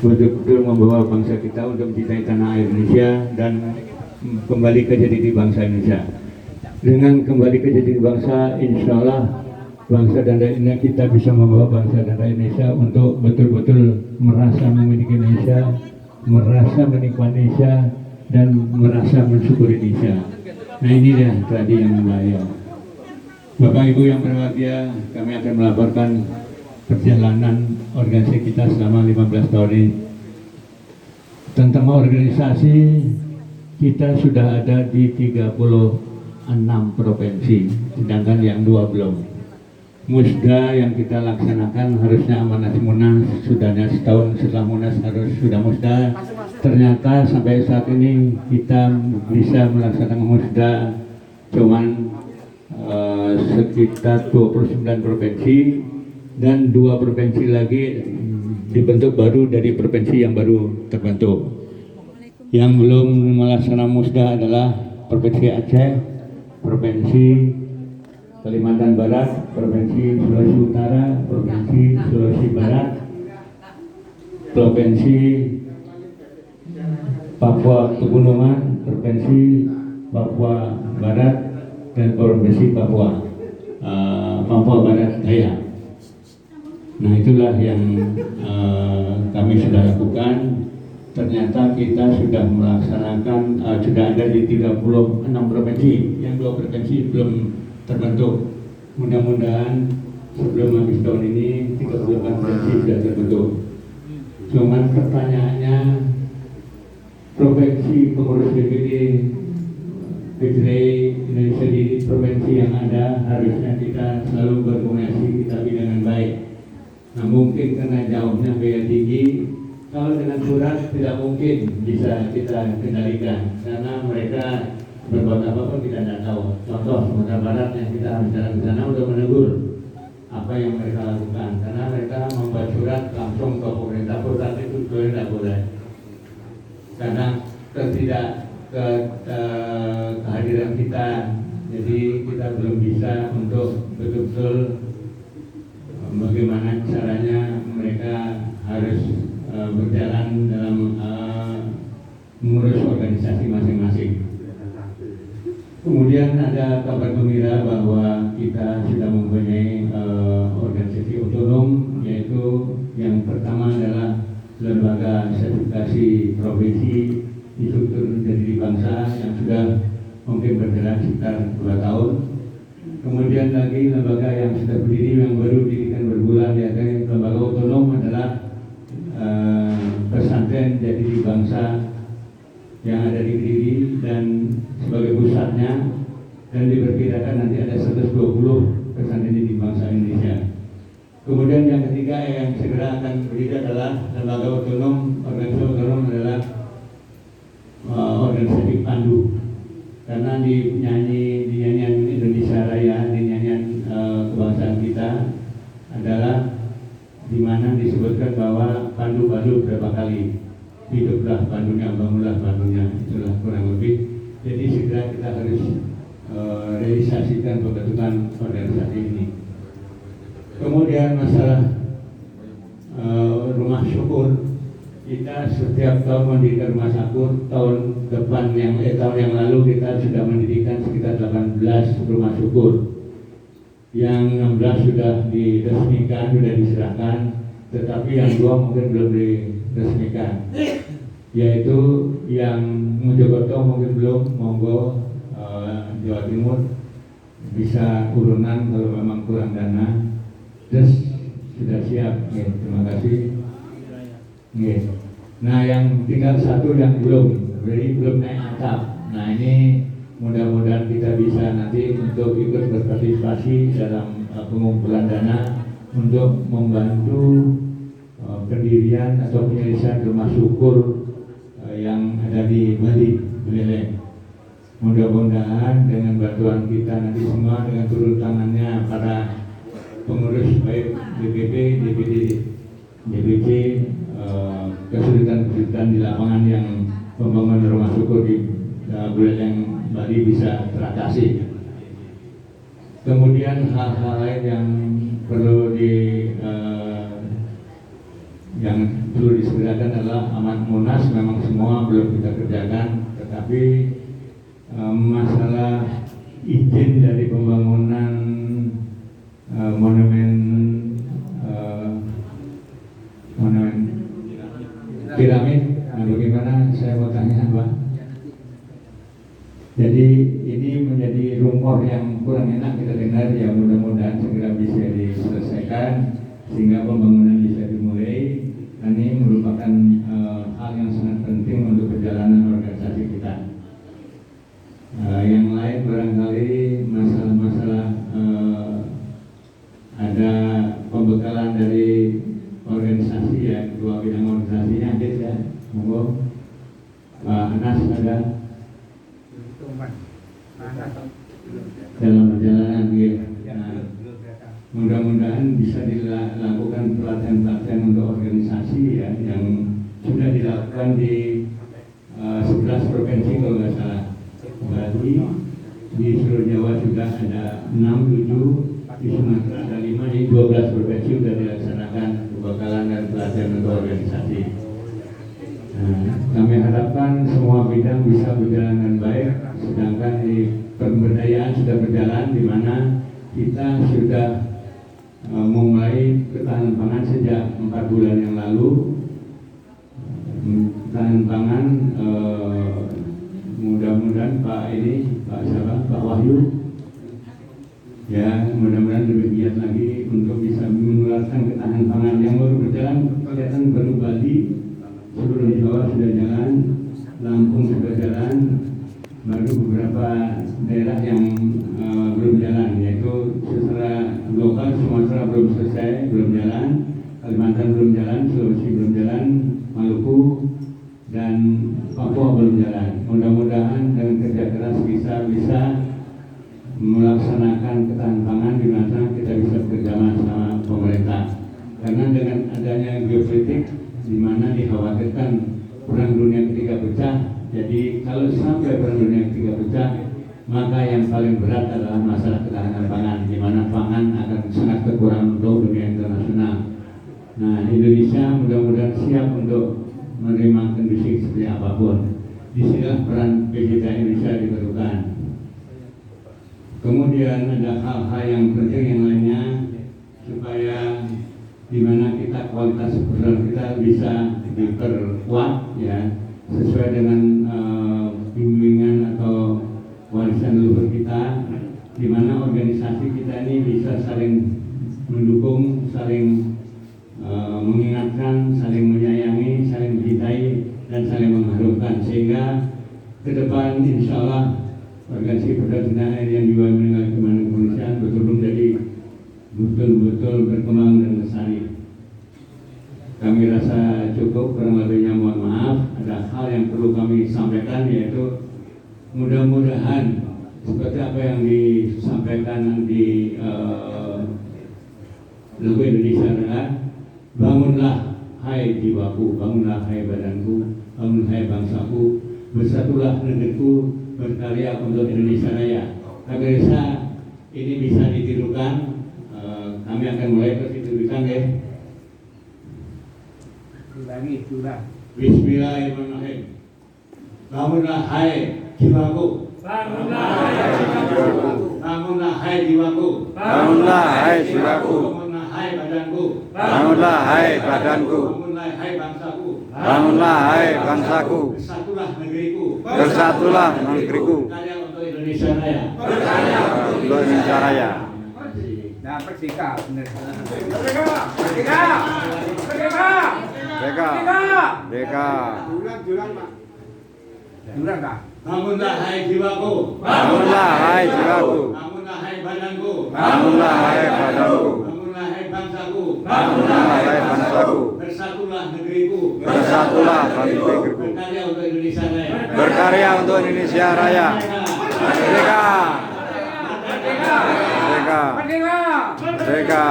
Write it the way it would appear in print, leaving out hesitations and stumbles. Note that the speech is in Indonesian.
betul-betul membawa bangsa kita untuk mencintai tanah air Indonesia dan kembali ke jati diri bangsa Indonesia. Dengan kembali ke jati diri bangsa, insya Allah bangsa dan rakyat Indonesia, kita bisa membawa bangsa dan rakyat Indonesia untuk betul-betul merasa memiliki Indonesia, merasa menikmati Indonesia, dan merasa mensyukuri Indonesia. Nah, ini dia tadi yang bahaya. Bapak Ibu yang berbahagia, kami akan melaporkan perjalanan organisasi kita selama 15 tahun ini. Tentang organisasi, kita sudah ada di 36 provinsi, sedangkan yang 2 belum. Musda yang kita laksanakan harusnya amanat Munas, sudahnya setahun setelah Munas harus sudah musda. Ternyata sampai saat ini kita bisa melaksanakan musda cuman sekitar 29 provinsi, dan 2 provinsi lagi dibentuk baru dari provinsi yang baru terbentuk. Yang belum melaksanakan musda adalah Provinsi Aceh, Provinsi Kalimantan Barat, Provinsi Sulawesi Utara, Provinsi Sulawesi Barat, Provinsi Papua Pegunungan, Provinsi Papua Barat, dan Provinsi Papua Barat Daya. Nah, itulah yang kami sudah lakukan. Ternyata kita sudah melaksanakan, sudah ada di 36 provinsi, yang 2 provinsi belum terbentuk. Mudah-mudahan sebelum habis tahun ini 38 provinsi sudah terbentuk. Cuman pertanyaannya, provinsi pengurus DPD Indonesia di provinsi yang ada harusnya kita selalu berkomunikasi, kita dengan baik. Nah, mungkin karena jauhnya biaya tinggi, kalau dengan surat tidak mungkin bisa kita kendalikan, karena mereka berbuat apapun kita tidak tahu. Contoh Sumatera Barat yang kita harus jalan ke sana untuk menegur apa yang mereka lakukan, karena mereka membuat surat langsung ke pemerintah pusat, itu tidak boleh, karena kehadiran kita, jadi kita belum bisa untuk betul-betul bagaimana caranya mereka harus berjalan dalam mengurus organisasi masing-masing. Kemudian ada kabar gembira bahwa kita sudah mempunyai organisasi otonom, yaitu yang pertama adalah lembaga sertifikasi provinsi instruktur jati diri bangsa yang sudah mungkin berjalan sekitar 2 tahun. Kemudian lagi lembaga yang sudah berdiri, yang baru didirikan berbulan, yaitu lembaga otonom adalah pesantren jati diri bangsa yang ada di Kediri dan sebagai pusatnya, dan diperkirakan nanti ada 120 pesantren jati diri bangsa Indonesia. Kemudian yang ketiga yang segera akan berdiri adalah lembaga otonom. Organisasi otonom adalah organisasi pandu, karena di nyanyian Indonesia Raya, di nyanyian kebangsaan kita adalah di mana disebutkan bahwa pandu berapa kali, hiduplah pandunya, bangunlah pandunya, itulah kurang lebih. Jadi segera kita harus realisasikan pembentukan organisasi ini. Kemudian masalah rumah syukur, kita setiap tahun mendirikan rumah syukur. Tahun yang lalu kita sudah mendirikan sekitar 18 rumah syukur. Yang 16 sudah diresmikan, sudah diserahkan, tetapi yang 2 mungkin belum diresmikan, yaitu yang Mojokerto mungkin belum. Monggo Jawa Timur bisa urunan kalau memang kurang dana. Terus sudah siap, ya, terima kasih. Ya. Nah, yang tinggal 1 yang belum, jadi belum naik atap. Nah, ini mudah-mudahan kita bisa nanti untuk ikut berpartisipasi dalam pengumpulan dana untuk membantu pendirian atau penyelesaian rumah syukur yang ada di Bali, Buleleng. Mudah-mudahan dengan bantuan kita nanti semua, dengan turun tangannya para pengurus baik DPP, DPD, DPC, kesulitan-kesulitan di lapangan yang pembangunan rumah syukur di Buleleng Bali bisa teratasi. Kemudian hal-hal lain yang perlu yang perlu disegerakan adalah amanat Monas. Memang semua belum kita kerjakan, tetapi masalah izin dari pembangunan monumen piramid, nah bagaimana, saya mau tanya Pak. Jadi ini menjadi rumor yang kurang enak kita dengar, ya mudah-mudahan segera bisa diselesaikan sehingga pembangunan bisa dimulai. Ini merupakan hal yang sangat penting untuk perjalanan organisasi kita. Yang lain barangkali masalah-masalah ada pembekalan dari organisasi, ya dua bidang organisasinya ada ya, monggo Pak Anas ada dalam perjalanan gitu. Nah, mudah-mudahan bisa dilakukan pelatihan-pelatihan untuk organisasi ya, yang sudah dilakukan di 11 provinsi kalau nggak salah. Bali, di seluruh Jawa sudah ada 6, 7, di Sumatera ada 5, jadi 12 provinsi sudah dilaksanakan pembekalan dan pelatihan untuk organisasi. Nah, kami harapkan semua bidang bisa berjalan dengan baik, sedangkan di pemberdayaan sudah berjalan, di mana kita sudah memulai ketahanan pangan sejak 4 bulan yang lalu. Ketahanan pangan mudah-mudahan Pak Wahyu ya, mudah-mudahan lebih giat lagi untuk bisa menularkan ketahanan pangan yang baru berjalan. Kelihatan baru Bali, seluruh Jawa sudah jalan, Lampung sudah jalan, baru beberapa daerah yang belum jalan, yaitu secara lokal Sumatera belum selesai, belum jalan, Kalimantan belum jalan, Sulawesi belum jalan, Maluku dan Papua belum jalan. Mudah-mudahan dengan kerja keras bisa melaksanakan ketahanan pangan, di mana kita bisa bekerjasama sama pemerintah. Karena dengan adanya geopolitik, di mana dikhawatirkan perang dunia ketiga pecah. Jadi kalau sampai perang dunia ketiga pecah, maka yang paling berat adalah masalah ketahanan pangan, di mana pangan akan sangat kekurangan untuk dunia internasional. Nah, Indonesia mudah-mudahan siap untuk menerima kondisi seperti apapun. Disinilah peran PJT Indonesia diperlukan. Kemudian ada hal-hal yang penting yang lainnya, supaya di mana kita kualitas program kita bisa diperkuat ya, sesuai dengan bimbingan atau warisan leluhur kita, di mana organisasi kita ini bisa saling mendukung, saling mengingatkan, saling menyayangi, saling mencintai, dan saling mengharumkan, sehingga ke depan insya Allah organisasi Perdagangan Air yang juga meninggal kemanusiaan betul-betul menjadi betul-betul berkembang dan lestari. Kami rasa cukup, kurang lebihnya mohon maaf. Ada hal yang perlu kami sampaikan, yaitu mudah-mudahan seperti apa yang disampaikan di lagu Indonesia adalah, bangunlah hai jiwaku, bangunlah hai badanku, bangunlah hai bangsaku, bersatulah negeriku, berkarya untuk Indonesia Raya. Kami rasa ini bisa ditirukan. Kami akan mulai persitukan ya. Bismillahirrahmanirrahim. Bangunlah hai jiwaku, bangunlah hai jiwaku, bangunlah hai jiwaku, bangunlah hai jiwaku, bangunlah hai badanku, bangunlah hai badanku, bangunlah hai bangsaku, bangunlah hai bangsaku, bersatulah negeriku, bersatulah negeriku, berkarya untuk Indonesia Raya, berkarya untuk Indonesia Raya. Nah, merdeka, benar. Merdeka, merdeka, merdeka, Merdeka, merdeka. Jurang, Pak. Jurang, Kak. bangunlah hai jiwaku, Bangunlah hai jiwaku, bangunlah hai badanku, bangunlah hai badanku, bangunlah hai bangsaku, bangunlah hai bangsaku, bersatulah negeriku, bersatulah negeriku, berkarya untuk Indonesia Raya, berkarya untuk Indonesia Raya. Merdeka, Merdeka, merdeka, merdeka. merdeka.